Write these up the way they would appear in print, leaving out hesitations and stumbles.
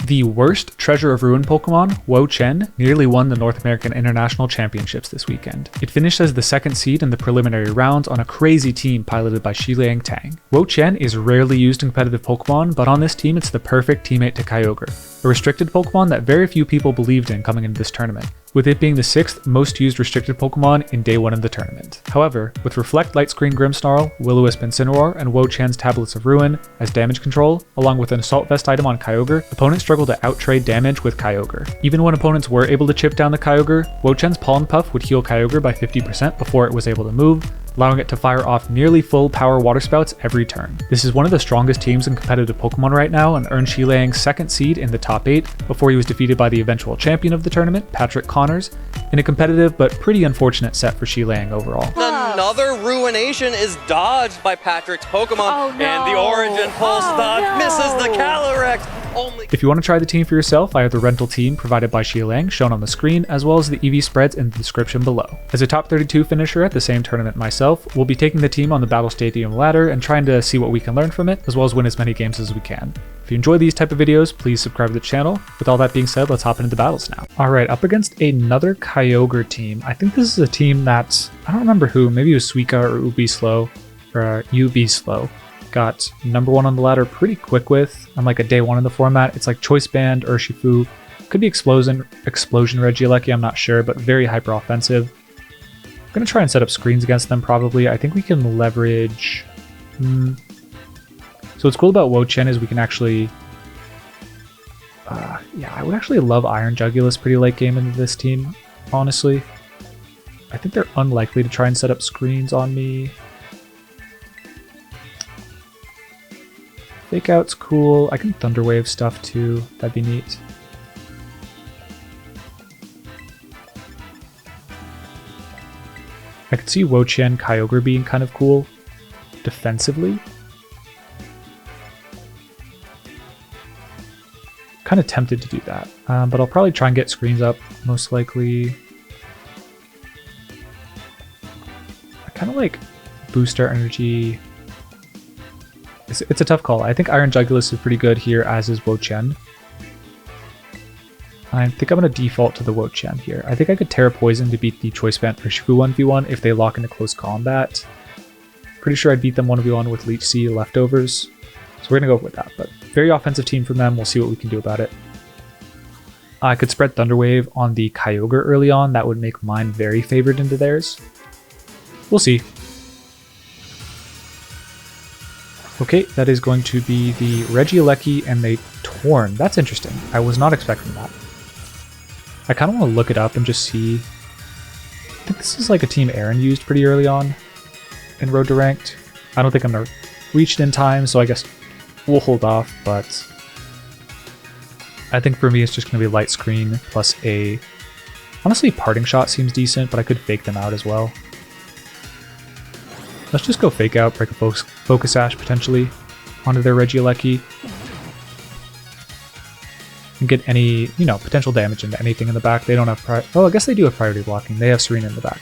The worst Treasure of Ruin Pokemon, Wo-Chien, nearly won the North American International Championships this weekend. It finished as the second seed in the preliminary rounds on a crazy team piloted by Shiliang Tang. Wo-Chien is rarely used in competitive Pokemon, but on this team it's the perfect teammate to Kyogre, a restricted Pokemon that very few people believed in coming into this tournament, with it being the 6th most used restricted Pokemon in day 1 of the tournament. However, with Reflect Light Screen Grimmsnarl, Will-O-Wisp Incineroar, and Wo-Chien's Tablets of Ruin as damage control, along with an Assault Vest item on Kyogre, opponents struggle to outtrade damage with Kyogre. Even when opponents were able to chip down the Kyogre, Wo-Chien's Pollen Puff would heal Kyogre by 50% before it was able to move, allowing it to fire off nearly full power Water Spouts every turn. This is one of the strongest teams in competitive Pokemon right now and earned Shiliang's second seed in the top 8 before he was defeated by the eventual champion of the tournament, Patrick Connors, in a competitive but pretty unfortunate set for Shiliang overall. Another Ruination is dodged by Patrick's Pokemon, and the Origin Pulse misses the Calyrex. If you want to try the team for yourself, I have the rental team provided by Shiliang shown on the screen, as well as the EV spreads in the description below. As a top 32 finisher at the same tournament myself, we'll be taking the team on the Battle Stadium ladder and trying to see what we can learn from it, as well as win as many games as we can. If you enjoy these type of videos, please subscribe to the channel. With all that being said, let's hop into the battles now. Alright, up against another Kyogre team. I think this is a team that, I don't remember who, maybe it was Suika or Ubislow, or Ubislow. Got number 1 on the ladder pretty quick with. I'm like a day 1 in the format. It's like Choice Band, Urshifu, could be Explosion Regieleki, I'm not sure, but very hyper offensive. I'm gonna try and set up screens against them probably. I think we can leverage. So what's cool about Wo-Chien is we can actually. Yeah, I would actually love Iron Jugulus pretty late game into this team, honestly. I think they're unlikely to try and set up screens on me. Fake Out's cool. I can Thunder Wave stuff too. That'd be neat. I could see Wo-Chien Kyogre being kind of cool defensively. Kind of tempted to do that, but I'll probably try and get screens up most likely. I kind of like Booster Energy. It's a tough call. I think Iron Jugulus is pretty good here, as is Wo-Chien. I think I'm going to default to the Wo-Chien here. I think I could Terra Poison to beat the Choice Band Urshifu 1v1 if they lock into close combat. Pretty sure I'd beat them 1v1 with Leech Seed leftovers. So we're going to go with that, but very offensive team from them. We'll see what we can do about it. I could spread Thunder Wave on the Kyogre early on. That would make mine very favored into theirs. We'll see. Okay, that is going to be the Regieleki and the Torn. That's interesting. I was not expecting that. I kind of want to look it up and just see. I think this is like a team Aaron used pretty early on in Road to Ranked. I don't think I'm going to reach it in time, so I guess we'll hold off, but I think for me it's just going to be Light Screen plus a... Honestly, Parting Shot seems decent, but I could fake them out as well. Let's just go Fake Out, break a Focus Sash potentially onto their Regieleki. And get any, potential damage into anything in the back. They don't have oh, I guess they do have priority blocking. They have Serena in the back.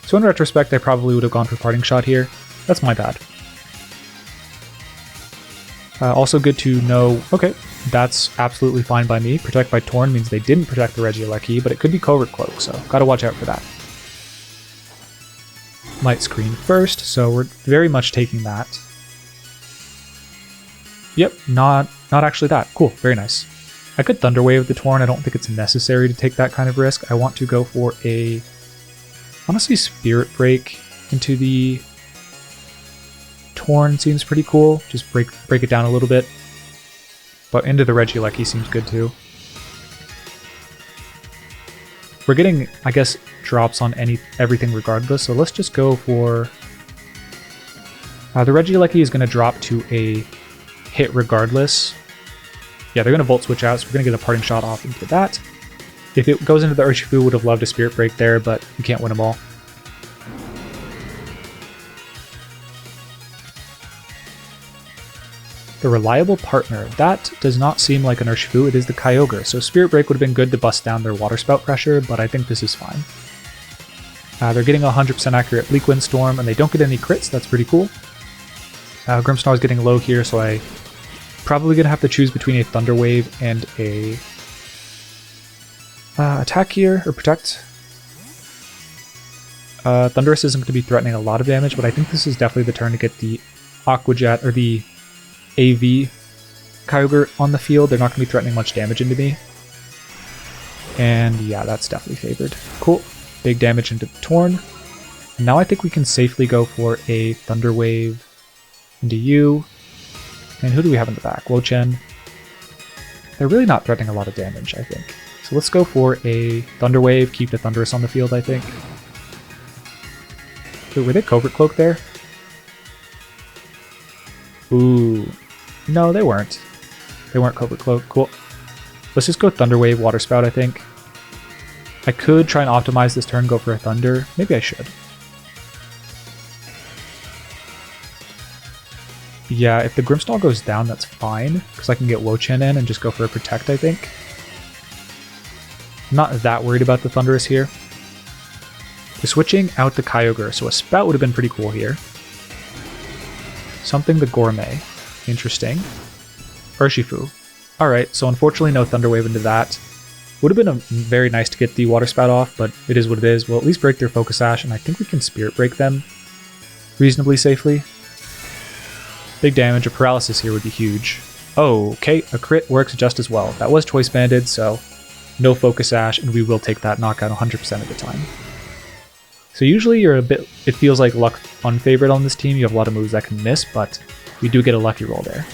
So in retrospect, I probably would have gone for Parting Shot here. That's my bad. Also good to know, okay, that's absolutely fine by me. Protect by Torn means they didn't protect the Regieleki, but it could be Covert Cloak, so gotta watch out for that. Light Screen first, so we're very much taking that. Yep, not actually that. Cool, very nice. I could Thunder Wave the Torn. I don't think it's necessary to take that kind of risk. I want to go for a, honestly, Spirit Break into the Torn seems pretty cool. Just break it down a little bit. But into the Regieleki seems good too. We're getting, I guess, drops on everything regardless, so let's just go for... the Regieleki is going to drop to a hit regardless. Yeah, they're going to Volt Switch out, so we're going to get a Parting Shot off into that. If it goes into the Urshifu, would have loved a Spirit Break there, but you can't win them all. The Reliable Partner. That does not seem like an Urshifu, it is the Kyogre, so Spirit Break would have been good to bust down their Water Spout pressure, but I think this is fine. They're getting a 100% accurate Bleak Wind Storm, and they don't get any crits, that's pretty cool. Grimmsnarl is getting low here, so I Probably going to have to choose between a Thunder Wave and a attack here, or protect. Thundurus isn't going to be threatening a lot of damage, but I think this is definitely the turn to get the Aqua Jet, or the AV Kyogre on the field. They're not going to be threatening much damage into me. And yeah, that's definitely favored. Cool. Big damage into the Torn. And now I think we can safely go for a Thunder Wave into you. And who do we have in the back? Wo-Chien. They're really not threatening a lot of damage, I think. So let's go for a Thunder Wave, keep the Thundurus on the field, I think. Wait, were they Covert Cloak there? Ooh. No, they weren't. They weren't Covert Cloak. Cool. Let's just go Thunder Wave, Water Spout, I think. I could try and optimize this turn, go for a Thunder. Maybe I should. Yeah, if the Grimmsnarl goes down, that's fine, because I can get Wo-Chien in and just go for a Protect, I think. I'm not that worried about the Thundurus here. We're switching out the Kyogre, so a Spout would have been pretty cool here. Something the Gourmet. Interesting. Urshifu. Alright, so unfortunately no Thunder Wave into that. Would have been very nice to get the Water Spout off, but it is what it is. We'll at least break their Focus Sash, and I think we can Spirit Break them reasonably safely. Big damage, a Paralysis here would be huge. Oh, okay, a crit works just as well. That was Choice Banded, so no Focus Sash, and we will take that knockout 100% of the time. So usually you're a bit, it feels like luck unfavored on this team. You have a lot of moves that can miss, but we do get a lucky roll there.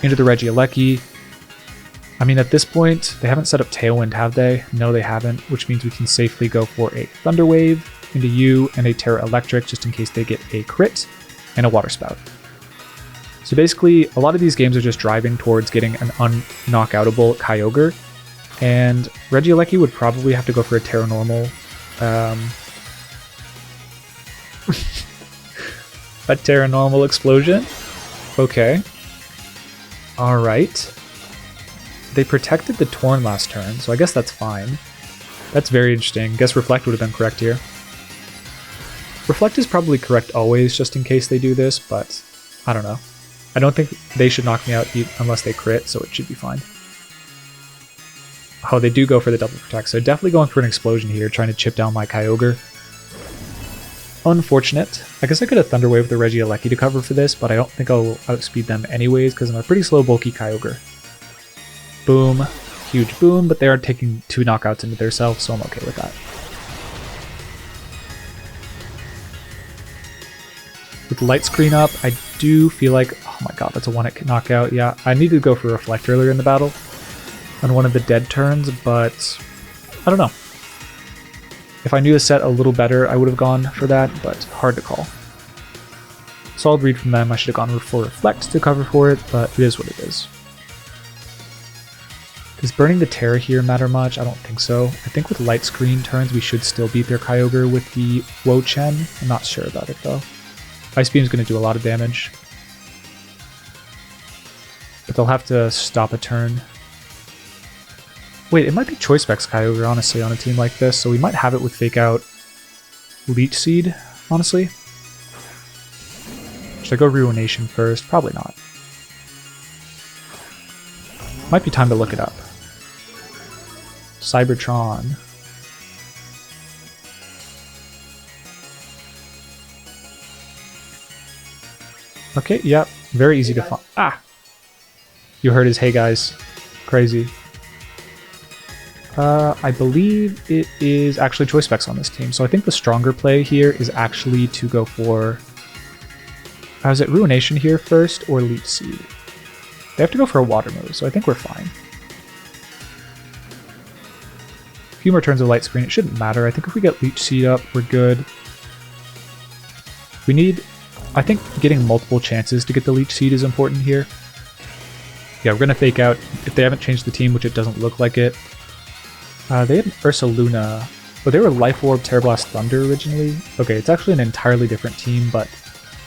Into the Regieleki. I mean, at this point, they haven't set up Tailwind, have they? No, they haven't, which means we can safely go for a Thunder Wave into you and a Terra Electric, just in case they get a crit, and a Water Spout. So basically, a lot of these games are just driving towards getting an unknockoutable Kyogre, and Regieleki would probably have to go for a Terra Normal. A Terra Normal Explosion? Okay. Alright. They protected the Torn last turn, so I guess that's fine. That's very interesting. Guess Reflect would have been correct here. Reflect is probably correct always, just in case they do this, but I don't know. I don't think they should knock me out unless they crit, so it should be fine. Oh, they do go for the double protect, so definitely going for an explosion here, trying to chip down my Kyogre. Unfortunate. I guess I could have Thunder Wave the Regieleki to cover for this, but I don't think I'll outspeed them anyways, because I'm a pretty slow, bulky Kyogre. Boom. Huge boom, but they are taking 2 knockouts into their self, so I'm okay with that. With Light Screen up, I do feel like, oh my god, that's a 1-hit knockout. Yeah, I needed to go for Reflect earlier in the battle on one of the dead turns, but I don't know. If I knew the set a little better, I would have gone for that, but hard to call. Solid read from them. I should have gone for Reflect to cover for it, but it is what it is. Does burning the Terra here matter much? I don't think so. I think with Light Screen turns, we should still beat their Kyogre with the Wo-Chien. I'm not sure about it, though. Ice Beam is going to do a lot of damage. But they'll have to stop a turn. Wait, it might be Choice Specs Kyogre, honestly, on a team like this, so we might have it with Fake Out Leech Seed, honestly. Should I go Ruination first? Probably not. Might be time to look it up. Cybertron. Okay, yeah, very easy to find. Ah! You heard his hey guys. Crazy. I believe it is actually Choice Specs on this team, so I think the stronger play here is actually to go for... is it Ruination here first, or Leech Seed? They have to go for a Water move, so I think we're fine. A few more turns of Light Screen, it shouldn't matter. I think if we get Leech Seed up, we're good. We need... I think getting multiple chances to get the Leech Seed is important here. Yeah, we're going to Fake Out. If they haven't changed the team, which it doesn't look like it. They had Ursaluna. Oh, they were Life Orb, Terra Blast, Thunder originally. Okay, it's actually an entirely different team, but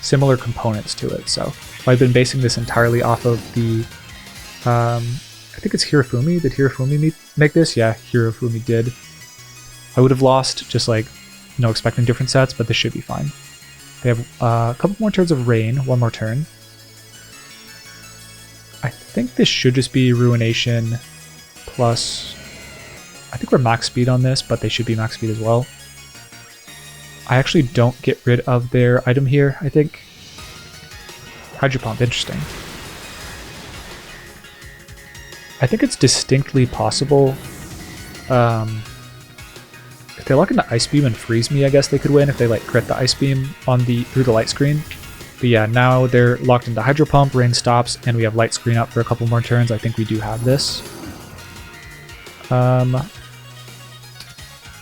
similar components to it. So I've been basing this entirely off of the... I think it's Hirofumi. Did Hirofumi make this? Yeah, Hirofumi did. I would have lost just like, you know, expecting different sets, but this should be fine. They have a couple more turns of Rain, one more turn. I think this should just be Ruination plus... I think we're max speed on this, but they should be max speed as well. I actually don't get rid of their item here, I think. Hydro Pump, interesting. I think it's distinctly possible. If they lock into Ice Beam and freeze me, I guess they could win if they like crit the Ice Beam on through the light screen. But yeah, now they're locked into Hydro Pump, rain stops, and we have light screen up for a couple more turns. I think we do have this.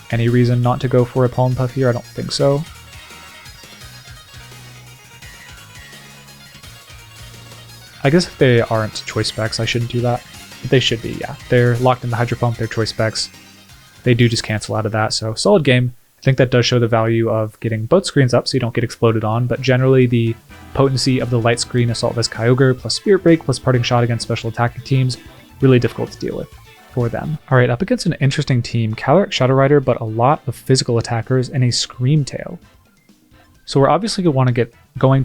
Any reason not to go for a Pollen Puff here? I don't think so. I guess if they aren't choice specs, I shouldn't do that. But they should be, yeah. They're locked in the Hydro Pump, they're choice specs. They do just cancel out of that, so solid game. I think that does show the value of getting both screens up so you don't get exploded on, but generally the potency of the light screen Assault Vest Kyogre plus Spirit Break plus Parting Shot against special attacking teams, really difficult to deal with for them. Alright, up against an interesting team, Calyrex Shadow Rider, but a lot of physical attackers and a Scream Tail. So we're obviously going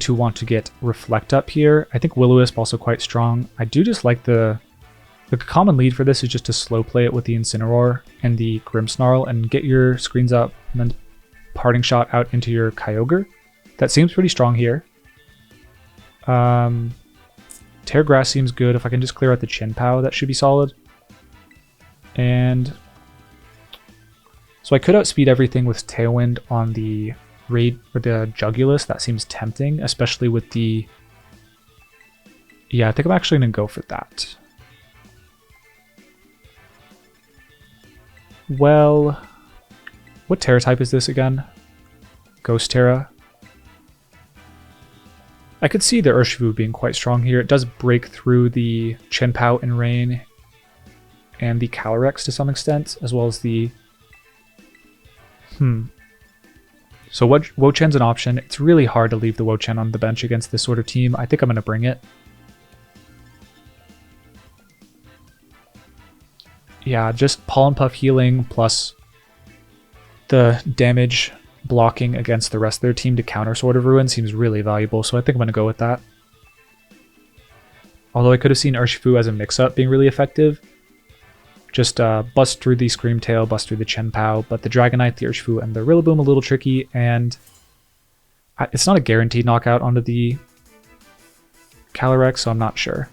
to want to get Reflect up here. I think Will-O-Wisp also quite strong. I do just like the common lead for this is just to slow play it with the Incineroar and the Grimmsnarl and get your screens up and then Parting Shot out into your Kyogre. That seems pretty strong here. Tear Grass seems good. If I can just clear out the Chin-Pow, that should be solid. And so I could outspeed everything with Tailwind on the Raid or the Jugulus. That seems tempting, especially with the... Yeah, I think I'm actually going to go for that. Well, what Terra type is this again? Ghost Terra. I could see the Urshifu being quite strong here. It does break through the Chin-Pow and Rain and the Calyrex to some extent, as well as the... So Wo-Chien's an option. It's really hard to leave the Wo-Chien on the bench against this sort of team. I think I'm going to bring it. Yeah, just Pollen Puff healing plus the damage blocking against the rest of their team to counter Sword of Ruin seems really valuable, so I think I'm going to go with that. Although I could have seen Urshifu as a mix-up being really effective. Just bust through the Scream Tail, bust through the Chin-Pow, but the Dragonite, the Urshifu, and the Rillaboom a little tricky, and it's not a guaranteed knockout onto the Calyrex, so I'm not sure.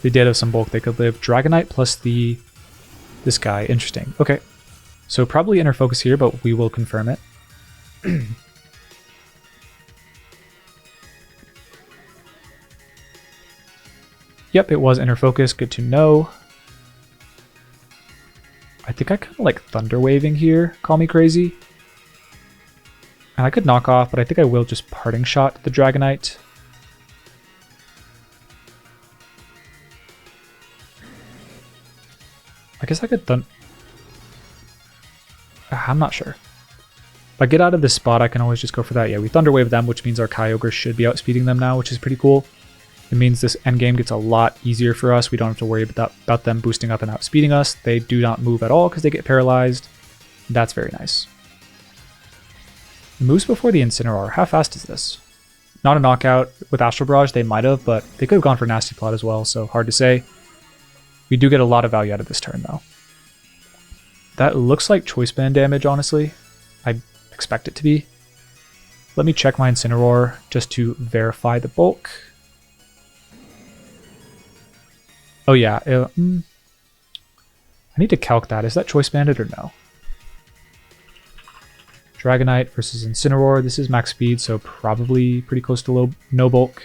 They did have some bulk they could live. Dragonite plus this guy. Interesting. Okay. So probably Inner Focus here, but we will confirm it. Yep, it was Inner Focus. Good to know. I think I kind of like Thunder Waving here. Call me crazy. And I could knock off, but I think I will just Parting Shot the Dragonite. I guess I could I'm not sure. If I get out of this spot, I can always just go for that. Yeah, we Thunder Wave them, which means our Kyogre should be outspeeding them now, which is pretty cool. It means this endgame gets a lot easier for us. We don't have to worry about them boosting up and outspeeding us. They do not move at all because they get paralyzed. That's very nice. Moves before the Incineroar. How fast is this? Not a knockout. With Astral Barrage, they might have, but they could have gone for Nasty Plot as well, so hard to say. We do get a lot of value out of this turn, though. That looks like Choice Band damage, honestly. I expect it to be. Let me check my Incineroar just to verify the bulk. Oh yeah, I need to calc that. Is that Choice Banded or no? Dragonite versus Incineroar. This is max speed, so probably pretty close to no bulk.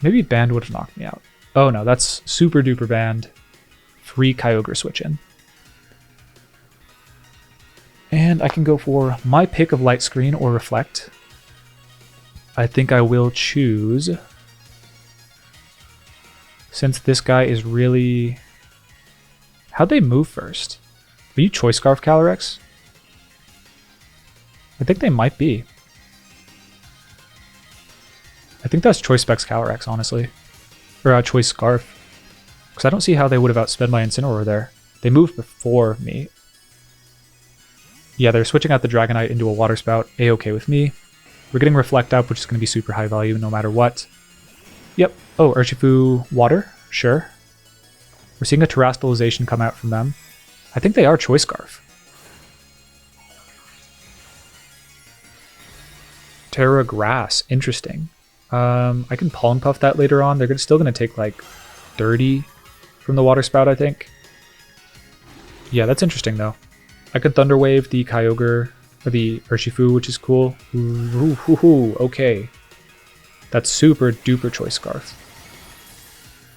Maybe Band would have knocked me out. Oh no, that's super duper Band. Free Kyogre switch in. And I can go for my pick of Light Screen or Reflect. I think I will choose... Since this guy is really... How'd they move first? Are you Choice Scarf Calyrex? I think they might be. I think that's Choice Specs Calyrex, honestly. Or Choice Scarf. Because I don't see how they would have outsped my Incineroar there. They moved before me. Yeah, they're switching out the Dragonite into a Water Spout. A-okay with me. We're getting Reflect up, which is going to be super high value no matter what. Yep. Oh, Urshifu Water? Sure. We're seeing a Terastallization come out from them. I think they are Choice Scarf. Terra Grass. Interesting. I can Pollen Puff that later on. They're still going to take like 30 from the Water Spout, I think. Yeah, that's interesting though. I could Thunder Wave the Kyogre, or the Urshifu, which is cool. Ooh, okay. That's super duper Choice Scarf.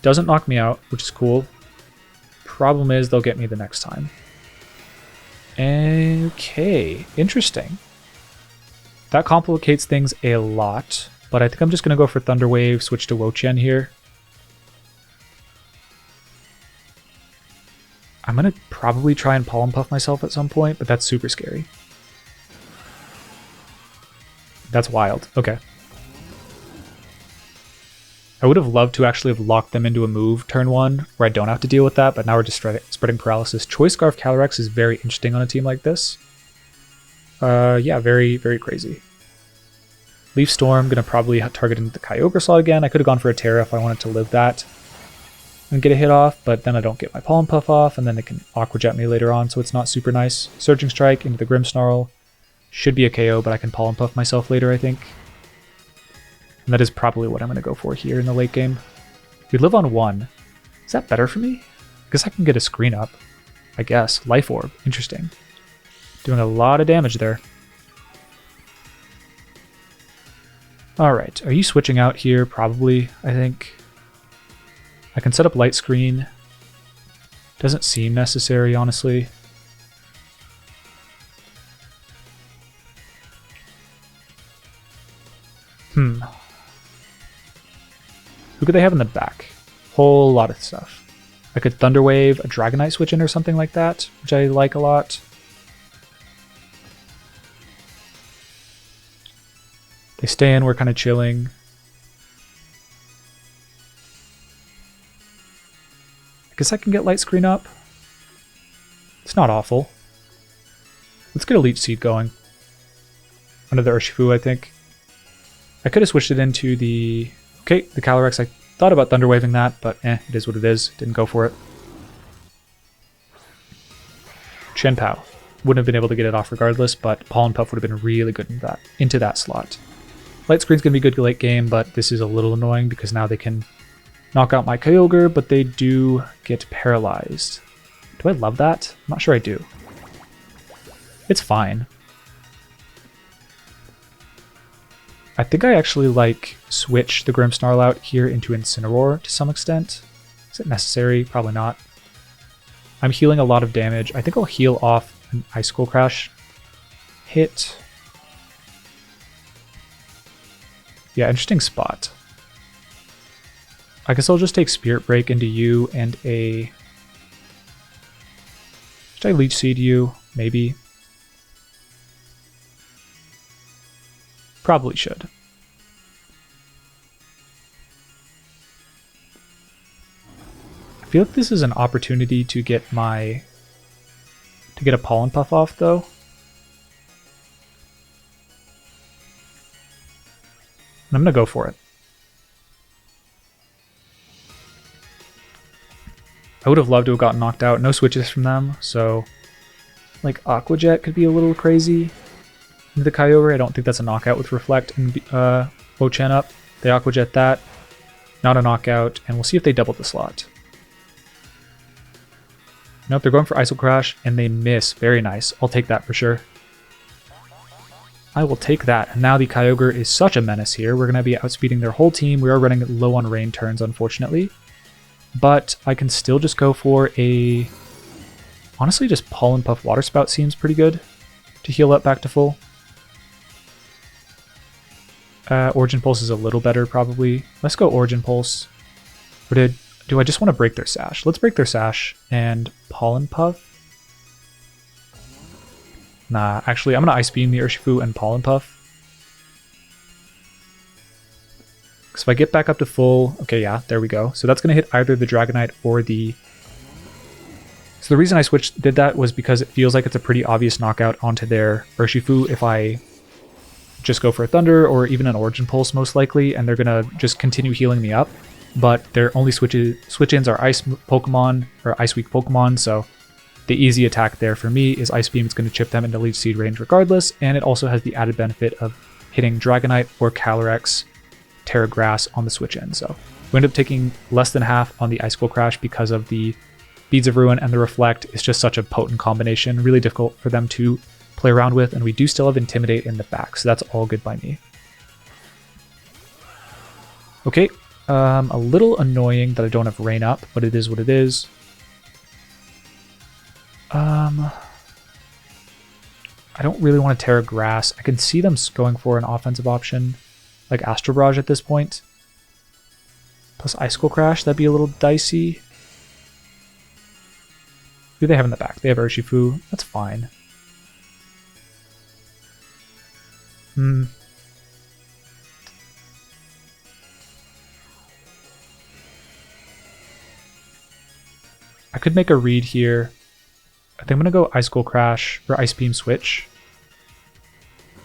Doesn't knock me out, which is cool. Problem is they'll get me the next time. Okay, interesting. That complicates things a lot, but I think I'm just going to go for Thunder Wave, switch to Wo-Chien here. I'm going to probably try and Pollen Puff myself at some point, but that's super scary. That's wild. Okay. I would have loved to actually have locked them into a move turn 1 where I don't have to deal with that, but now we're just spreading paralysis. Choice Scarf Calyrex is very interesting on a team like this. Yeah, very, very crazy. Leaf Storm, going to probably target into the Kyogre slot again. I could have gone for a Terra if I wanted to live that and get a hit off, but then I don't get my Pollen Puff off, and then it can Aqua Jet me later on, so it's not super nice. Surging Strike into the Grimmsnarl. Should be a KO, but I can Pollen Puff myself later, I think. And that is probably what I'm going to go for here in the late game. We live on 1. Is that better for me? I guess I can get a screen up. I guess. Life Orb. Interesting. Doing a lot of damage there. Alright, are you switching out here? Probably, I think. I can set up Light Screen. Doesn't seem necessary, honestly. Who could they have in the back? Whole lot of stuff. I could Thunder Wave a Dragonite switch in or something like that, which I like a lot. They stay in, we're kind of chilling. I guess I can get Light Screen up. It's not awful. Let's get a Leech Seed going. Under the Urshifu, I think. I could have switched it into the... Okay, the Calyrex. I thought about Thunder Waving that, but it is what it is. Didn't go for it. Chien-Pao. Wouldn't have been able to get it off regardless, but Pollen Puff would have been really good into that slot. Light Screen's going to be good late game, but this is a little annoying because now they can knock out my Kyogre, but they do get paralyzed. Do I love that? I'm not sure I do. It's fine. I think I actually switch the Grimmsnarl out here into Incineroar to some extent. Is it necessary? Probably not. I'm healing a lot of damage. I think I'll heal off an Icicle Crash hit. Yeah, interesting spot. I guess I'll just take Spirit Break into you and a... Should I Leech Seed you? Maybe. Probably should. I feel like this is an opportunity to get a Pollen Puff off though. And I'm gonna go for it. I would have loved to have gotten knocked out. No switches from them, so like Aqua Jet could be a little crazy. Into the Kyogre, I don't think that's a knockout with Reflect and Wo-Chien up. They Aqua Jet that. Not a knockout, and we'll see if they double the slot. Nope, they're going for Icicle Crash, and they miss. Very nice. I'll take that for sure. I will take that. And now the Kyogre is such a menace here. We're going to be outspeeding their whole team. We are running low on rain turns, unfortunately. But I can still just go for a... Honestly, just Pollen Puff Water Spout seems pretty good to heal up back to full. Origin Pulse is a little better, probably. Let's go Origin Pulse. Or do I just want to break their Sash? Let's break their Sash and Pollen Puff. Nah, actually, I'm going to Ice Beam the Urshifu and Pollen Puff. So if I get back up to full... Okay, yeah, there we go. So that's going to hit either the Dragonite or the... So the reason I did that was because it feels like it's a pretty obvious knockout onto their Urshifu if I just go for a Thunder or even an Origin Pulse most likely, and they're going to just continue healing me up. But their only switch-ins are Ice Pokemon, or Ice Weak Pokemon, so the easy attack there for me is Ice Beam. It's going to chip them into Leech Seed range regardless, and it also has the added benefit of hitting Dragonite or Calyrex Terra Grass on the switch-in. So we end up taking less than half on the Icicle Crash because of the Beads of Ruin and the Reflect. It's just such a potent combination, really difficult for them to play around with, and we do still have Intimidate in the back, so that's all good by me. Okay, a little annoying that I don't have Rain up, but it is what it is. I don't really want to Terra Grass. I can see them going for an offensive option, like Astral Barrage at this point. Plus Icicle Crash, that'd be a little dicey. Who do they have in the back? They have Urshifu. That's fine. I could make a read here. I think I'm going to go Icicle Crash or Ice Beam switch.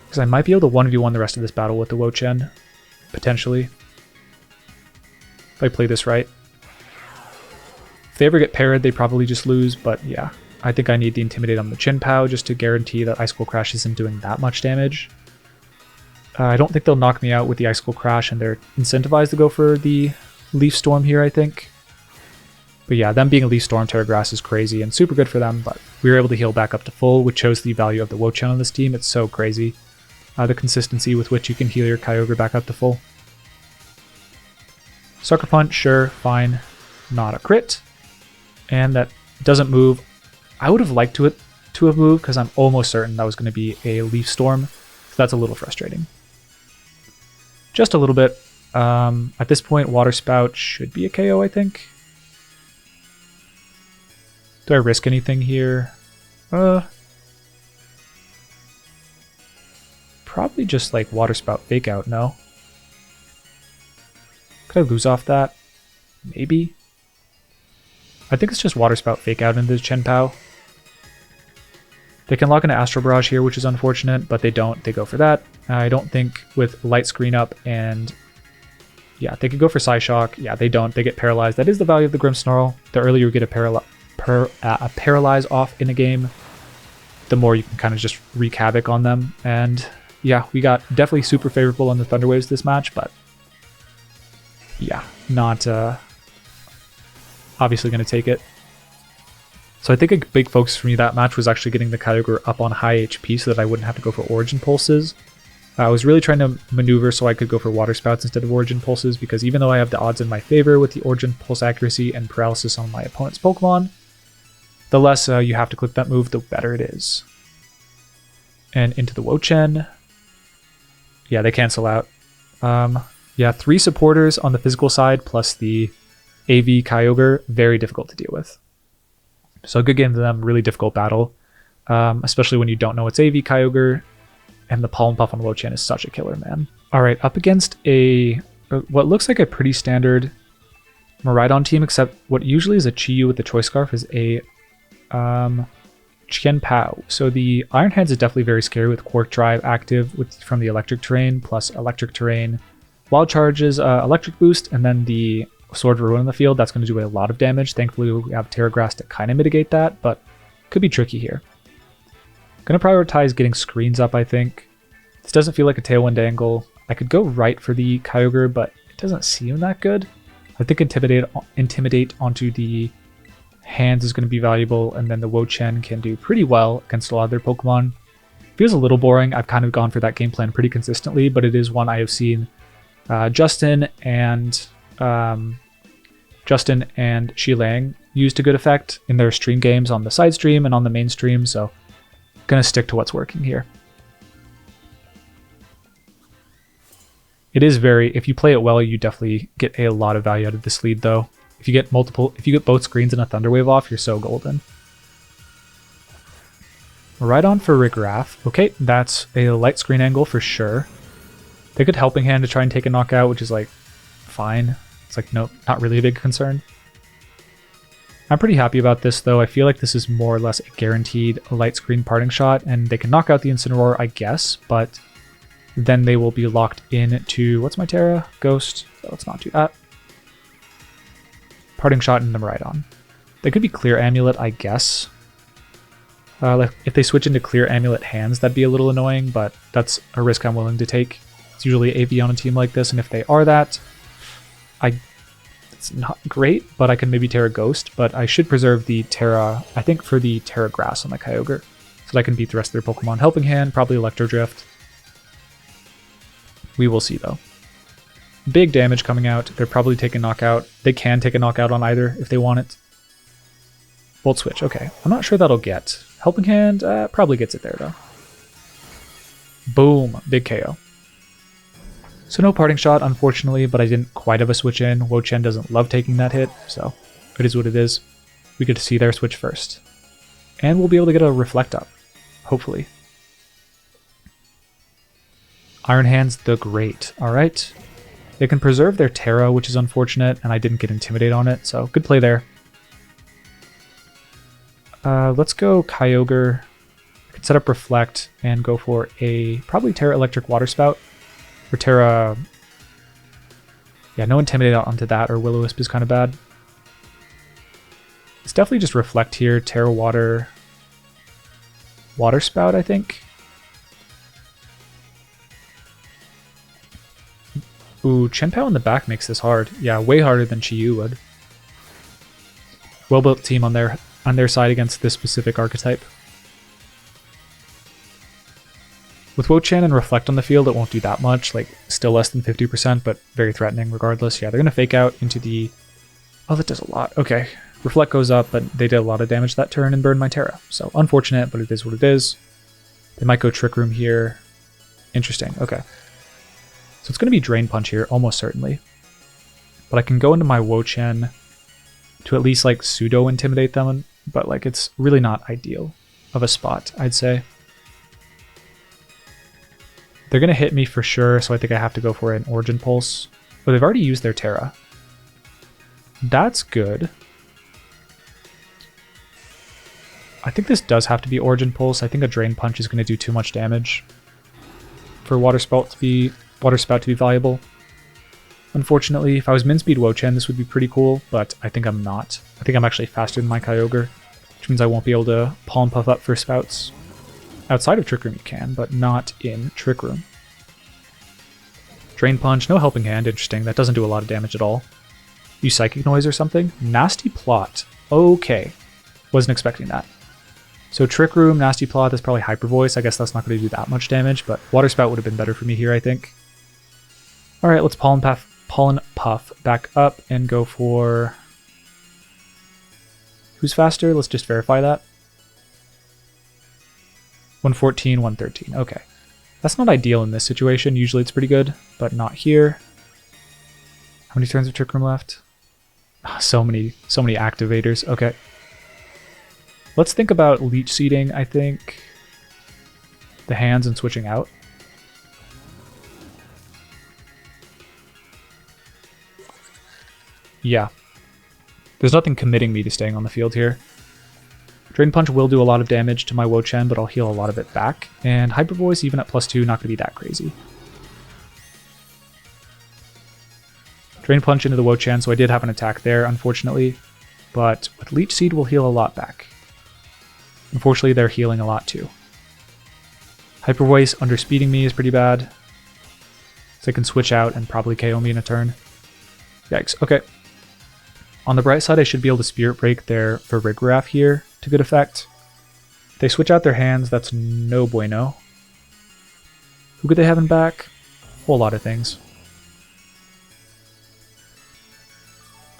Because I might be able to 1v1 the rest of this battle with the Wo-Chien. Potentially. If I play this right. If they ever get paired, they probably just lose, but yeah. I think I need the Intimidate on the Chin-Pow just to guarantee that Icicle Crash isn't doing that much damage. I don't think they'll knock me out with the Icicle Crash, and they're incentivized to go for the Leaf Storm here, I think. But yeah, them being a Leaf Storm Terra Grass is crazy and super good for them, but we were able to heal back up to full, which shows the value of the Wo-Chien on this team. It's so crazy. The consistency with which you can heal your Kyogre back up to full. Sucker Punch, sure, fine. Not a crit. And that doesn't move. I would have liked to have moved because I'm almost certain that was going to be a Leaf Storm. So that's a little frustrating. Just a little bit. At this point, Water Spout should be a KO, I think. Do I risk anything here? Probably just like Water Spout Fake Out, no? Could I lose off that? Maybe. I think it's just Water Spout Fake Out into the Chen-Pow. They can lock into Astral Barrage here, which is unfortunate, but they don't. They go for that. I don't think with Light Screen up and... yeah, they could go for Psyshock. Yeah, they don't. They get paralyzed. That is the value of the Grimmsnarl. The earlier you get a Paralyze off in a game, the more you can kind of just wreak havoc on them. And yeah, we got definitely super favorable on the Thunder Waves this match, but yeah, not obviously going to take it. So I think a big focus for me that match was actually getting the Kyogre up on high HP so that I wouldn't have to go for Origin Pulses. I was really trying to maneuver so I could go for Water Spouts instead of Origin Pulses, because even though I have the odds in my favor with the Origin Pulse accuracy and paralysis on my opponent's Pokemon, the less you have to click that move, the better it is. And into the Wo-Chien. Yeah, they cancel out. Yeah, 3 supporters on the physical side plus the AV Kyogre, very difficult to deal with. So good game to them, really difficult battle, especially when you don't know it's AV Kyogre, and the Pollen Puff on Wo-Chien is such a killer, man. All right, up against what looks like a pretty standard Miraidon team, except what usually is a Chi-Yu with the Choice Scarf is a Chien-Pow. So the Iron Hands is definitely very scary with Quark Drive active from the Electric Terrain, plus Electric Terrain, Wild Charges, Electric Boost, and then the Sword of Ruin in the field. That's going to do a lot of damage. Thankfully, we have Terra Grass to kind of mitigate that, but could be tricky here. Going to prioritize getting screens up, I think. This doesn't feel like a Tailwind angle. I could go right for the Kyogre, but it doesn't seem that good. I think Intimidate onto the Hands is going to be valuable, and then the Wo-Chien can do pretty well against a lot of their Pokemon. Feels a little boring. I've kind of gone for that game plan pretty consistently, but it is one I have seen Justin and Shiliang use to good effect in their stream games on the side stream and on the main stream, so gonna stick to what's working here. It is if you play it well, you definitely get a lot of value out of this lead though. If you get both screens and a Thunder Wave off, you're so golden. Right on for Rigraff. Okay, that's a light screen angle for sure. They could Helping Hand to try and take a knockout, which is like fine. It's like, no, not really a big concern. I'm pretty happy about this though. I feel like this is more or less a guaranteed light screen parting shot, and they can knock out the Incineroar, I guess, but then they will be locked into, what's my Terra? Ghost. So let's not do that. Parting Shot into Miraidon. They could be Clear Amulet, I guess. Like if they switch into Clear Amulet hands, that'd be a little annoying, but that's a risk I'm willing to take. It's usually AV on a team like this, and if they are that, it's not great, but I can maybe Terra Ghost, but I should preserve the Terra, I think for the Terra Grass on the Kyogre, so that I can beat the rest of their Pokemon. Helping Hand, probably Electro Drift. We will see though. Big damage coming out. They're probably taking Knockout. They can take a Knockout on either if they want it. Volt Switch, okay. I'm not sure that'll get. Helping Hand, probably gets it there though. Boom, big KO. So no Parting Shot, unfortunately, but I didn't quite have a switch in. Wo-Chien doesn't love taking that hit, so it is what it is. We get to see their switch first. And we'll be able to get a Reflect up, hopefully. Iron Hands the Great, alright. They can preserve their Terra, which is unfortunate, and I didn't get Intimidate on it, so good play there. Let's go Kyogre. I could set up Reflect and go for a probably Terra Electric Water Spout. Or Terra... Yeah, no Intimidate onto that, or Will-O-Wisp is kind of bad. It's definitely just Reflect here. Terra Water... Water Spout, I think. Ooh, Chien-Pao in the back makes this hard. Yeah, way harder than Chi-Yu would. Well-built team on their side against this specific archetype. With Wo-Chien and Reflect on the field, it won't do that much, like still less than 50%, but very threatening regardless. Yeah, they're going to fake out into the... Oh, that does a lot. Okay. Reflect goes up, but they did a lot of damage that turn and burned my Terra. So unfortunate, but it is what it is. They might go Trick Room here. Interesting. Okay. So it's going to be Drain Punch here, almost certainly. But I can go into my Wo-Chien to at least like pseudo intimidate them, but like it's really not ideal of a spot, I'd say. They're going to hit me for sure, so I think I have to go for an Origin Pulse. But they've already used their Terra. That's good. I think this does have to be Origin Pulse. I think a Drain Punch is going to do too much damage for Water Spout to be valuable. Unfortunately, if I was Min Speed Wo-Chien, this would be pretty cool, but I think I'm not. I think I'm actually faster than my Kyogre, which means I won't be able to Pollen Puff up for Spouts. Outside of Trick Room you can, but not in Trick Room. Drain Punch, no Helping Hand, interesting. That doesn't do a lot of damage at all. Use Psychic Noise or something? Nasty Plot. Okay. Wasn't expecting that. So Trick Room, Nasty Plot, that's probably Hyper Voice. I guess that's not going to do that much damage, but Water Spout would have been better for me here, I think. Alright, let's Pollen Puff back up and go for... Who's faster? Let's just verify that. 114, 113. Okay. That's not ideal in this situation. Usually it's pretty good, but not here. How many turns of Trick Room left? Oh, so many activators. Okay. Let's think about Leech Seeding, I think. The hands and switching out. Yeah. There's nothing committing me to staying on the field here. Drain Punch will do a lot of damage to my Wo-Chien, but I'll heal a lot of it back. And Hyper Voice, even at +2, not going to be that crazy. Drain Punch into the Wo-Chien, so I did have an attack there, unfortunately. But with Leech Seed, we'll heal a lot back. Unfortunately, they're healing a lot too. Hyper Voice underspeeding me is pretty bad. So I can switch out and probably KO me in a turn. Yikes, okay. On the bright side, I should be able to Spirit Break their Farigiraf here to good effect. If they switch out their hands, that's no bueno. Who could they have in back? A whole lot of things.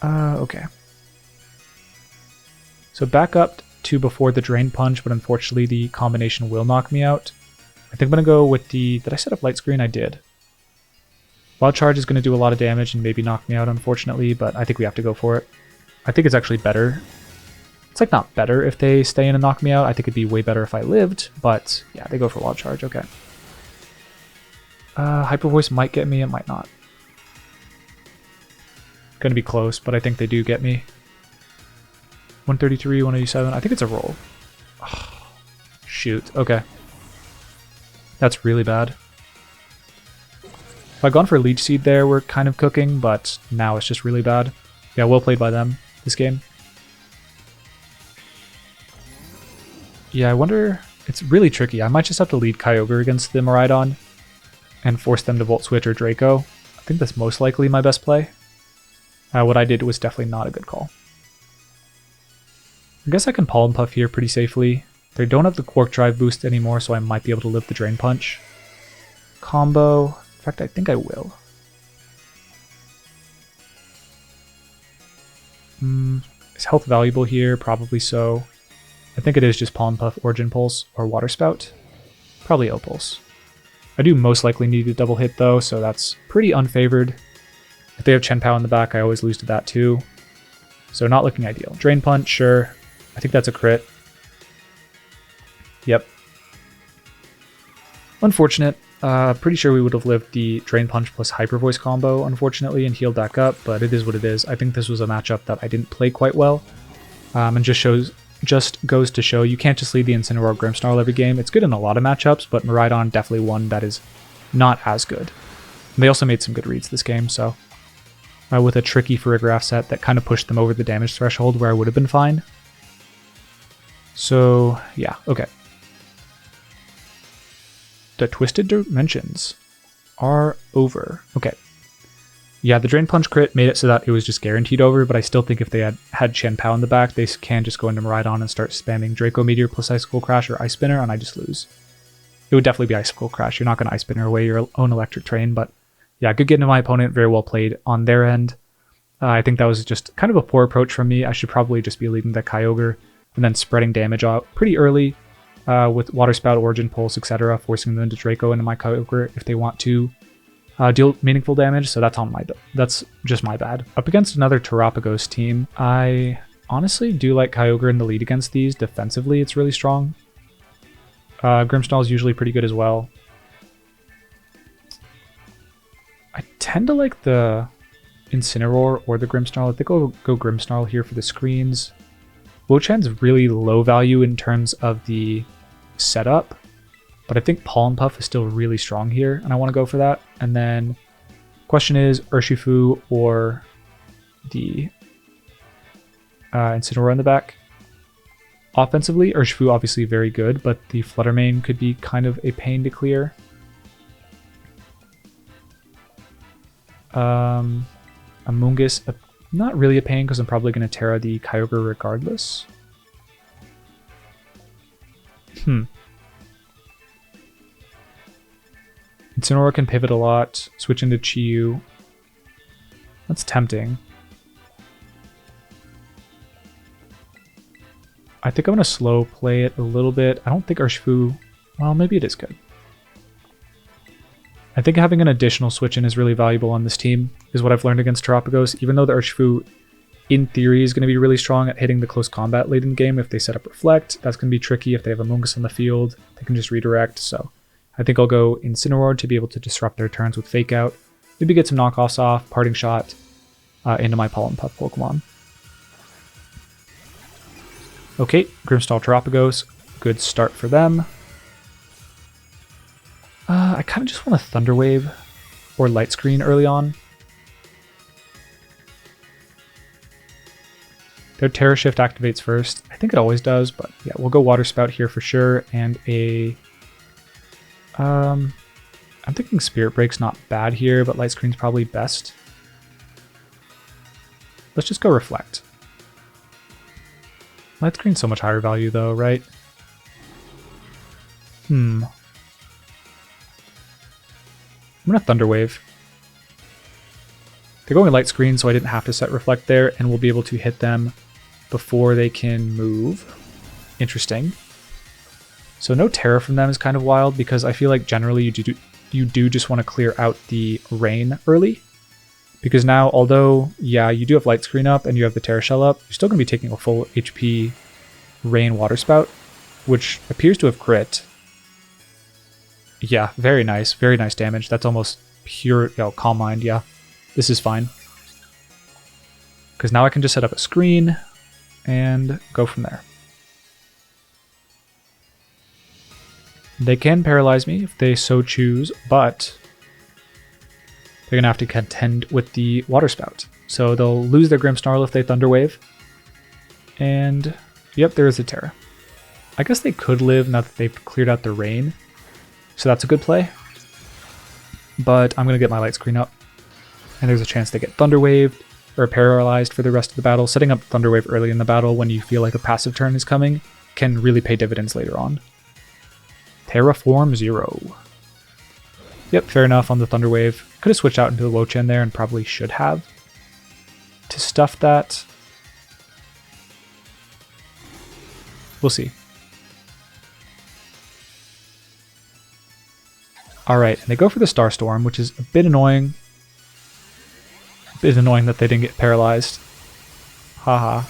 Okay. So back up to before the Drain Punch, but unfortunately the combination will knock me out. I think I'm going to go with the... Did I set up Light Screen? I did. Wild Charge is going to do a lot of damage and maybe knock me out, unfortunately, but I think we have to go for it. I think it's actually better. It's like not better if they stay in and knock me out. I think it'd be way better if I lived, but yeah, they go for Wild Charge, okay. Hyper Voice might get me, it might not. Gonna be close, but I think they do get me. 133, 187, I think it's a roll. Oh, shoot, okay. That's really bad. If I'd gone for Leech Seed there, we're kind of cooking, but now it's just really bad. Yeah, well played by them this game. Yeah, I wonder... It's really tricky. I might just have to lead Kyogre against the Miraidon and force them to Volt Switch or Draco. I think that's most likely my best play. What I did was definitely not a good call. I guess I can Pollen Puff here pretty safely. They don't have the Quark Drive boost anymore, so I might be able to live the Drain Punch. Combo. In fact, I think I will. Is health valuable here? Probably so. I think it is just Pollen Puff, Origin Pulse, or Water Spout. Probably O-Pulse. I do most likely need a double hit though, so that's pretty unfavored. If they have Chien-Pao in the back, I always lose to that too. So not looking ideal. Drain Punch, sure. I think that's a crit. Yep. Unfortunate. Pretty sure we would have lived the Drain Punch plus Hyper Voice combo, unfortunately, and healed back up, but it is what it is. I think this was a matchup that I didn't play quite well, and just goes to show you can't just lead the Incineroar Grimmsnarl every game. It's good in a lot of matchups, but Miraidon definitely one that is not as good. And they also made some good reads this game, so with a tricky Farigiraf set that kind of pushed them over the damage threshold where I would have been fine. So yeah, okay. The Twisted Dimensions are over. Okay. Yeah, the Drain Punch crit made it so that it was just guaranteed over, but I still think if they had Chien-Pao in the back, they can just go into Miraidon and start spamming Draco Meteor plus Icicle Crash or Ice Spinner, and I just lose. It would definitely be Icicle Crash. You're not going to Ice Spinner away your own Electric Train, but yeah, good game to my opponent. Very well played on their end. I think that was just kind of a poor approach from me. I should probably just be leading the Kyogre and then spreading damage out pretty early with Water Spout, Origin Pulse, etc., forcing them to Draco into my Kyogre if they want to deal meaningful damage, so that's just my bad. Up against another Terapagos team, I honestly do like Kyogre in the lead against these. Defensively, it's really strong. Grimmsnarl is usually pretty good as well. I tend to like the Incineroar or the Grimmsnarl. I think I'll go Grimmsnarl here for the screens. Wo-Chien's really low value in terms of the setup, but I think Pollen Puff is still really strong here, and I want to go for that. And then question is Urshifu or the Incineroar in the back. Offensively, Urshifu obviously very good, but the Flutter Mane could be kind of a pain to clear. Amoonguss, not really a pain because I'm probably going to Terra the Kyogre regardless. Incineroar can pivot a lot, switch into Chi-Yu. That's tempting. I think I'm going to slow play it a little bit. I don't think Urshifu... Well, maybe it is good. I think having an additional switch in is really valuable on this team, is what I've learned against Terapagos. Even though the Urshifu, in theory, is going to be really strong at hitting the close combat late in the game if they set up Reflect. That's going to be tricky if they have Amoonguss on the field. They can just redirect, so I think I'll go Incineroar to be able to disrupt their turns with Fake Out. Maybe get some knockoffs off, Parting Shot into my Pollen Puff Pokemon. Okay, Grimmsnarl Terapagos. Good start for them. I kind of just want a Thunder Wave or Light Screen early on. Their Terra Shift activates first. I think it always does, but yeah, we'll go Water Spout here for sure. And a... I'm thinking Spirit Break's not bad here, but Light Screen's probably best. Let's just go Reflect. Light Screen's so much higher value though, right? I'm gonna Thunder Wave. They're going Light Screen, so I didn't have to set Reflect there, and we'll be able to hit them before they can move. Interesting. So no Terra from them is kind of wild, because I feel like generally you do just want to clear out the Rain early. Because now, although, yeah, you do have Light Screen up and you have the Terra Shell up, you're still going to be taking a full HP Rain Water Spout, which appears to have crit. Yeah, very nice damage. That's almost pure, Calm Mind, yeah. This is fine. Because now I can just set up a screen and go from there. They can paralyze me if they so choose, but they're going to have to contend with the Water Spout. So they'll lose their Grimmsnarl if they Thunder Wave. And yep, there is a Terra. I guess they could live now that they've cleared out the rain. So that's a good play. But I'm going to get my light screen up. And there's a chance they get Thunder Waved or paralyzed for the rest of the battle. Setting up Thunder Wave early in the battle when you feel like a passive turn is coming can really pay dividends later on. Terraform 0. Yep, fair enough on the Thunder Wave. Could have switched out into the Wo-Chien there and probably should have. To stuff that, we'll see. Alright, and they go for the Starstorm, which is a bit annoying. A bit annoying that they didn't get paralyzed. Haha.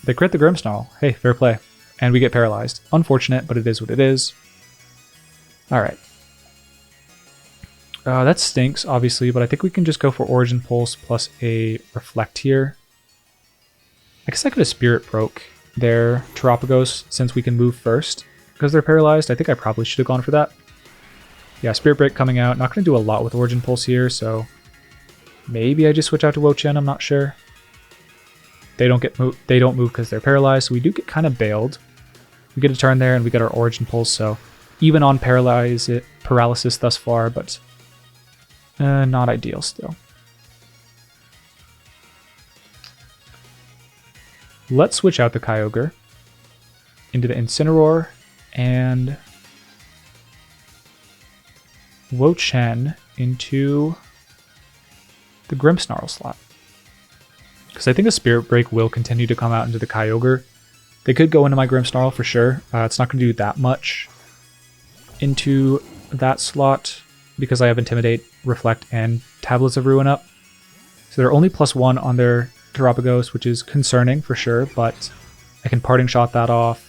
They crit the Grimmsnarl. Hey, fair play. And we get paralyzed. Unfortunate, but it is what it is. Alright. That stinks, obviously, but I think we can just go for Origin Pulse plus a Reflect here. I guess I could have Spirit Broke their Terapagos since we can move first. Because they're paralyzed, I think I probably should have gone for that. Yeah, Spirit Break coming out. Not going to do a lot with Origin Pulse here, so maybe I just switch out to Wo-Chien, I'm not sure. They don't move because they're paralyzed, so we do get kind of bailed. We get a turn there and we get our Origin Pulse, so even on paralysis thus far, but not ideal still. Let's switch out the Kyogre into the Incineroar and Wo-Chien into the Grimmsnarl slot. Because I think a Spirit Break will continue to come out into the Kyogre. They could go into my Grimmsnarl for sure. It's not going to do that much into that slot because I have Intimidate, Reflect, and Tablets of Ruin up. So they're only +1 on their Terapagos, which is concerning for sure, but I can Parting Shot that off.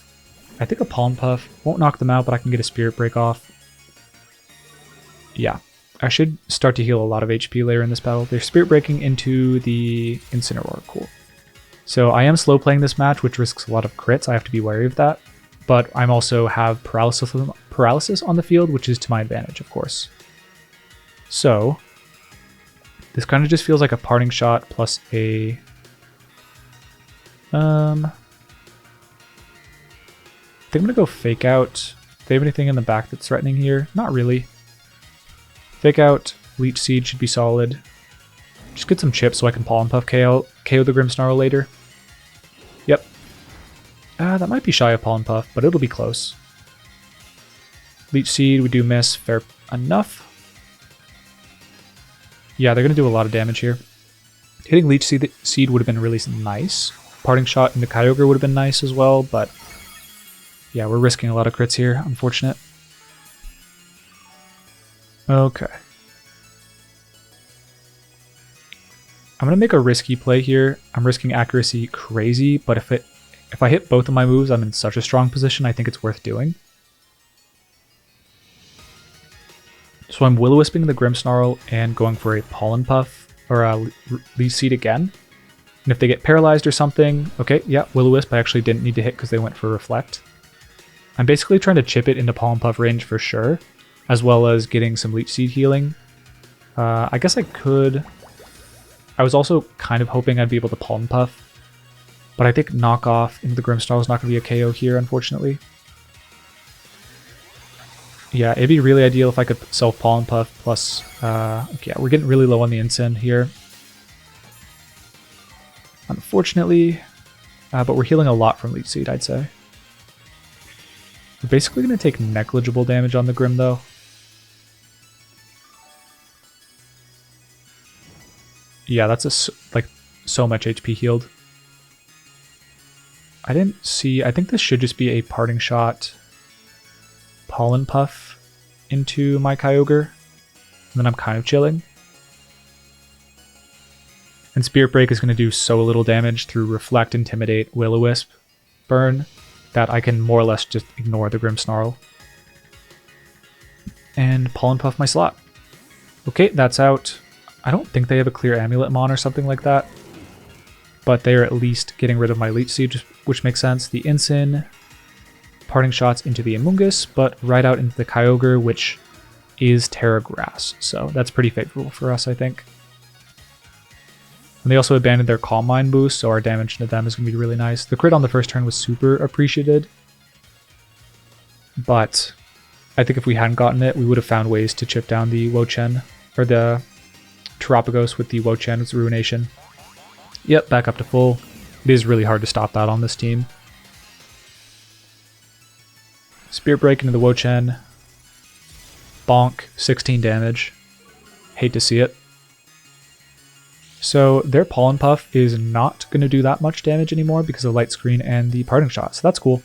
I think a Pollen Puff won't knock them out, but I can get a Spirit Break off. Yeah, I should start to heal a lot of HP later in this battle. They're Spirit Breaking into the Incineroar, cool. So I am slow playing this match, which risks a lot of crits. I have to be wary of that. But I'm also have paralysis on the field, which is to my advantage, of course. So this kind of just feels like a Parting Shot plus a I think I'm gonna go Fake Out. Do they have anything in the back that's threatening here? Not really. Fake Out, Leech Seed should be solid. Just get some chips so I can Pollen Puff KO the Grimmsnarl later. Yep. That might be shy of Pollen Puff, but it'll be close. Leech Seed, we do miss, fair enough. Yeah, they're going to do a lot of damage here. Hitting Leech Seed would have been really nice. Parting Shot into Kyogre would have been nice as well, but yeah, we're risking a lot of crits here, unfortunate. Okay. I'm going to make a risky play here. I'm risking accuracy crazy, but if I hit both of my moves, I'm in such a strong position, I think it's worth doing. So I'm Will-O-Wisping the Grimmsnarl and going for a Pollen Puff or a Leech Seed again. And if they get paralyzed or something, okay, yeah, Will-O-Wisp I actually didn't need to hit because they went for Reflect. I'm basically trying to chip it into Pollen Puff range for sure, as well as getting some Leech Seed healing. I guess I could... I was also kind of hoping I'd be able to Pollen Puff, but I think Knockoff into the Grimmsnarl is not going to be a KO here, unfortunately. Yeah, it'd be really ideal if I could self Pollen Puff plus... okay, yeah, we're getting really low on the Incin here. Unfortunately, but we're healing a lot from Leech Seed, I'd say. We're basically going to take negligible damage on the Grim, though. Yeah, that's like so much HP healed. I didn't see... I think this should just be a Parting Shot Pollen Puff into my Kyogre. And then I'm kind of chilling. And Spirit Break is going to do so little damage through Reflect, Intimidate, Will-O-Wisp, Burn, that I can more or less just ignore the Grimmsnarl. And Pollen Puff my slot. Okay, that's out. I don't think they have a clear Amulet Mon or something like that. But they are at least getting rid of my Leech Seed, which makes sense. The Incin, Parting Shots into the Amoonguss, but right out into the Kyogre, which is Terra Grass, so that's pretty favorable for us, I think. And they also abandoned their Calm Mind boost, so our damage to them is going to be really nice. The crit on the first turn was super appreciated, but I think if we hadn't gotten it, we would have found ways to chip down the Wo-Chien, or the Terapagos with the Wo-Chien with Ruination. Yep, back up to full. It is really hard to stop that on this team. Spirit Break into the Wo-Chien. Bonk, 16 damage. Hate to see it. So their Pollen Puff is not going to do that much damage anymore because of Light Screen and the Parting Shot, so that's cool.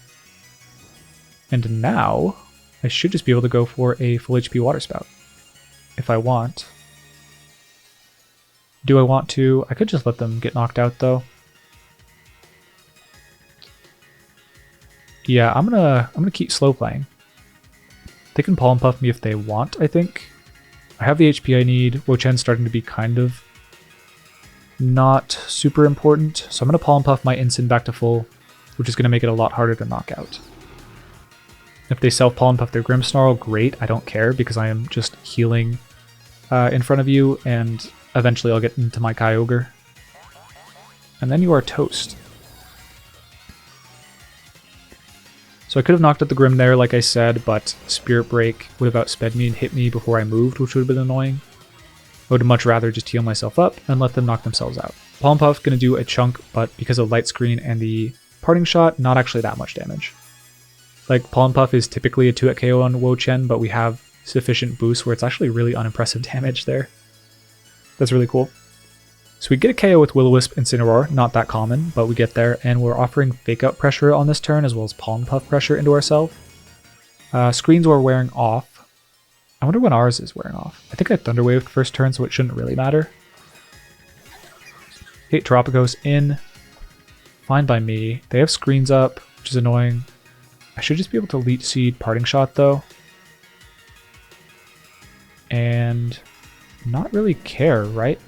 And now, I should just be able to go for a full HP Water Spout. If I want. Do I want to? I could just let them get knocked out though. Yeah, I'm gonna keep slow playing. They can Pollen Puff me if they want, I think. I have the HP I need. Wo-Chien's starting to be kind of not super important. So I'm going to Pollen Puff my Incin back to full, which is going to make it a lot harder to knock out. If they self-Pollen Puff their Grimmsnarl, great. I don't care because I am just healing in front of you, and eventually I'll get into my Kyogre. And then you are toast. So I could have knocked out the Grim there, like I said, but Spirit Break would have outsped me and hit me before I moved, which would have been annoying. I would much rather just heal myself up and let them knock themselves out. Pollen Puff going to do a chunk, but because of Light Screen and the Parting Shot, not actually that much damage. Like, Pollen Puff is typically a 2-hit KO on Wo-Chien, but we have sufficient boost where it's actually really unimpressive damage there. That's really cool. So we get a KO with Will-O-Wisp Incineroar, not that common, but we get there, and we're offering Fake Out pressure on this turn as well as Pollen Puff pressure into ourselves. Screens were wearing off. I wonder when ours is wearing off. I think I Thunder Waved first turn, so it shouldn't really matter. Hate Terapagos in. Fine by me. They have screens up, which is annoying. I should just be able to Leech Seed Parting Shot though. And not really care, right?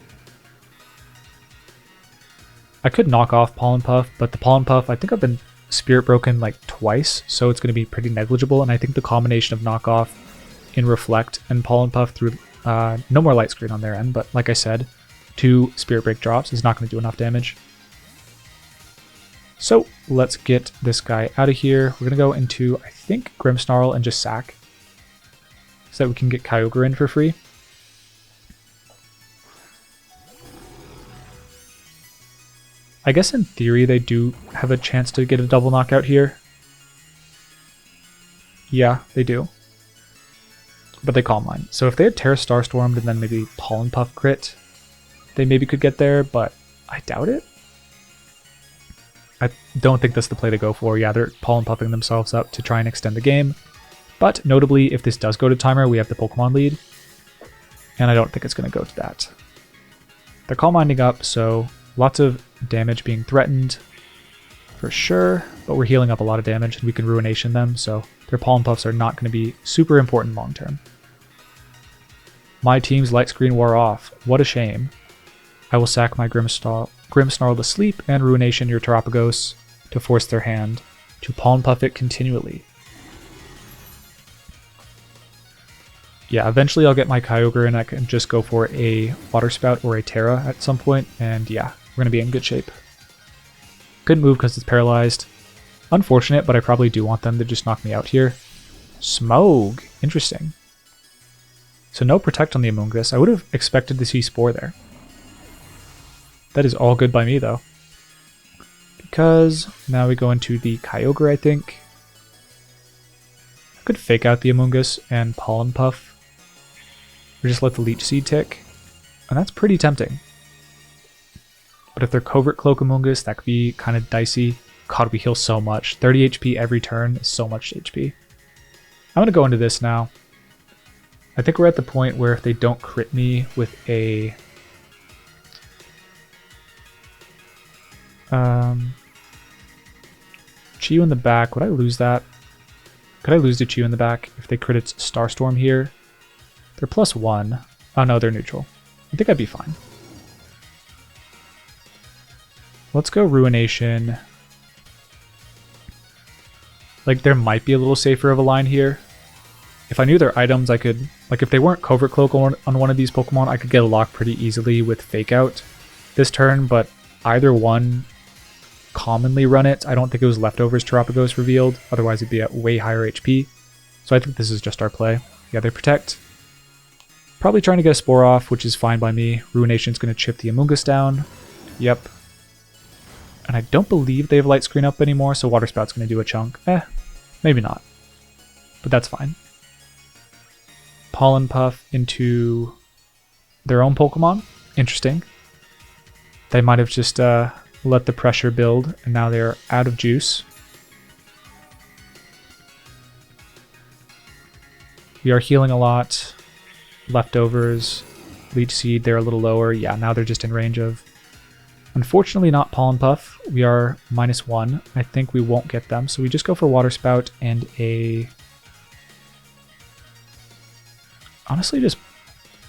I could knock off Pollen Puff, but the Pollen Puff, I think I've been Spirit Broken like twice, so it's going to be pretty negligible, and I think the combination of knockoff in Reflect and Pollen Puff through no more Light Screen on their end, but like I said, 2 Spirit Break drops is not going to do enough damage. So let's get this guy out of here. We're going to go into, I think, Grimmsnarl and just sack so that we can get Kyogre in for free. I guess in theory they do have a chance to get a double knockout here. Yeah, they do. But they Calm Mind. So if they had Terra Starstormed and then maybe Pollen Puff crit, they maybe could get there, but I doubt it. I don't think that's the play to go for. Yeah, they're Pollen Puffing themselves up to try and extend the game. But notably, if this does go to timer, we have the Pokemon lead. And I don't think it's going to go to that. They're Calm Minding up, so lots of damage being threatened for sure. But we're healing up a lot of damage and we can Ruination them, so their Pollen Puffs are not going to be super important long term. My team's Light Screen wore off. What a shame. I will sack my Grimmsnarl to sleep and Ruination your Terapagos to force their hand to Pollen Puff it continually. Yeah, eventually I'll get my Kyogre and I can just go for a Water Spout or a Terra at some point, and yeah, we're going to be in good shape. Couldn't move because it's paralyzed. Unfortunate, but I probably do want them to just knock me out here. Smog! Interesting. So no Protect on the Amoonguss. I would have expected to see Spore there. That is all good by me, though. Because now we go into the Kyogre, I think. I could Fake Out the Amoonguss and Pollen Puff. Or just let the Leech Seed tick. And that's pretty tempting. But if they're Covert Cloak Amoonguss, that could be kind of dicey. God, we heal so much. 30 HP every turn is so much HP. I'm going to go into this now. I think we're at the point where if they don't crit me with a... Chi-Yu in the back, would I lose that? Could I lose to Chi-Yu in the back if they crit its Starstorm here? They're +1. Oh no, they're neutral. I think I'd be fine. Let's go Ruination. Like, there might be a little safer of a line here. If I knew their items, I could Like if they weren't Covert Cloak on one of these Pokemon, I could get a lock pretty easily with Fake Out this turn, but either one commonly run it. I don't think it was Leftovers Terapagos revealed, otherwise it'd be at way higher HP. So I think this is just our play. Yeah, they Protect. Probably trying to get a Spore off, which is fine by me. Ruination's going to chip the Amoonguss down. Yep. And I don't believe they have Light Screen up anymore, so Water Spout's going to do a chunk. Maybe not. But that's fine. Pollen Puff into their own Pokemon. Interesting. They might have just let the pressure build, and now they're out of juice. We are healing a lot. Leftovers. Leech Seed, they're a little lower. Yeah, now they're just in range of... Unfortunately not Pollen Puff. We are -1. I think we won't get them, so we just go for Water Spout and a... Honestly, just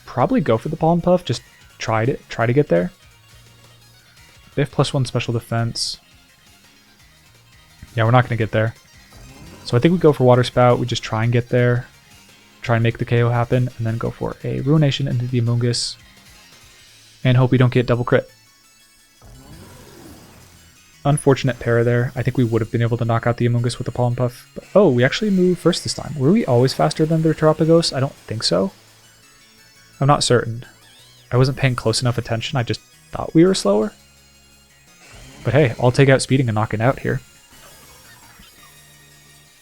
probably go for the Pollen Puff. Just try to get there. They have +1 special defense. Yeah, we're not going to get there. So I think we go for Water Spout. We just try and get there. Try and make the KO happen, and then go for a Ruination into the Amoonguss. And hope we don't get double crit. Unfortunate para there. I think we would have been able to knock out the Amoonguss with the Pollen Puff. But, oh, we actually moved first this time. Were we always faster than their Terapagos? I don't think so. I'm not certain. I wasn't paying close enough attention. I just thought we were slower. But hey, I'll take out speeding and knock it out here.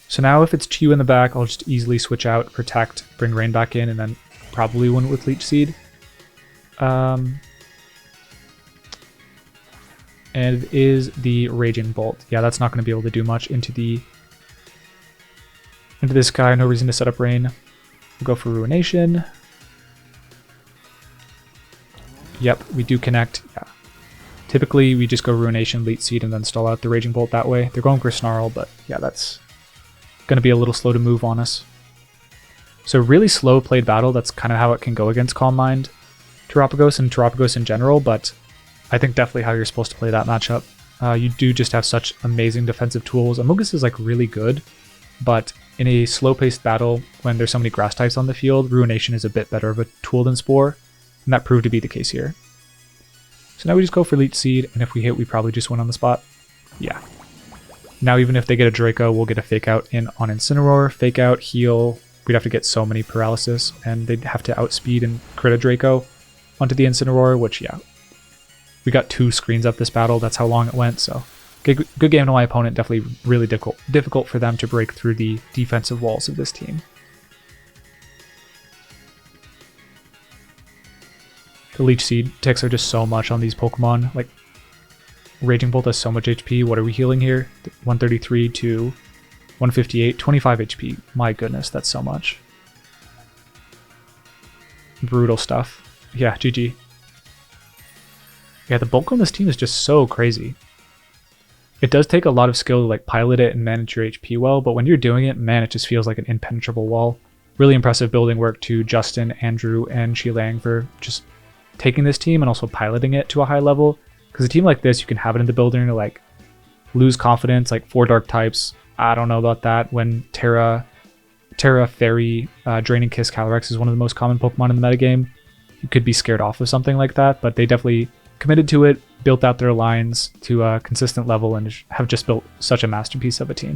So now if it's Chew in the back, I'll just easily switch out, Protect, bring Rain back in, and then probably win with Leech Seed. And it is the Raging Bolt. Yeah, that's not going to be able to do much into this guy. No reason to set up Rain. We'll go for Ruination. Yep, we do connect. Yeah. Typically, we just go Ruination, Leech Seed, and then stall out the Raging Bolt that way. They're going Grimmsnarl, but yeah, that's going to be a little slow to move on us. So really slow played battle. That's kind of how it can go against Calm Mind Terapagos and Terapagos in general, but I think definitely how you're supposed to play that matchup. You do just have such amazing defensive tools. Amoonguss is like really good, but in a slow-paced battle, when there's so many grass types on the field, Ruination is a bit better of a tool than Spore, and that proved to be the case here. So now we just go for Leech Seed, and if we hit, we probably just win on the spot. Yeah. Now even if they get a Draco, we'll get a Fake Out in on Incineroar, Fake Out, heal. We'd have to get so many paralysis, and they'd have to outspeed and crit a Draco onto the Incineroar, which, yeah. We got 2 screens up this battle, that's how long it went, so good game to my opponent. Definitely really difficult for them to break through the defensive walls of this team. The Leech Seed ticks are just so much on these Pokemon. Like, Raging Bolt has so much HP. What are we healing here? 133 to 158, 25 HP. My goodness, that's so much. Brutal stuff. Yeah, GG. Yeah, the bulk on this team is just so crazy. It does take a lot of skill to like pilot it and manage your HP well, but when you're doing it, man, it just feels like an impenetrable wall. Really impressive building work to Justin, Andrew, and Shiliang for just taking this team and also piloting it to a high level. Because a team like this, you can have it in the building and like lose confidence, like 4 dark types. I don't know about that. When Terra, Fairy, Draining Kiss, Calyrex is one of the most common Pokemon in the metagame. You could be scared off of something like that, but they definitely committed to it, built out their lines to a consistent level, and have just built such a masterpiece of a team.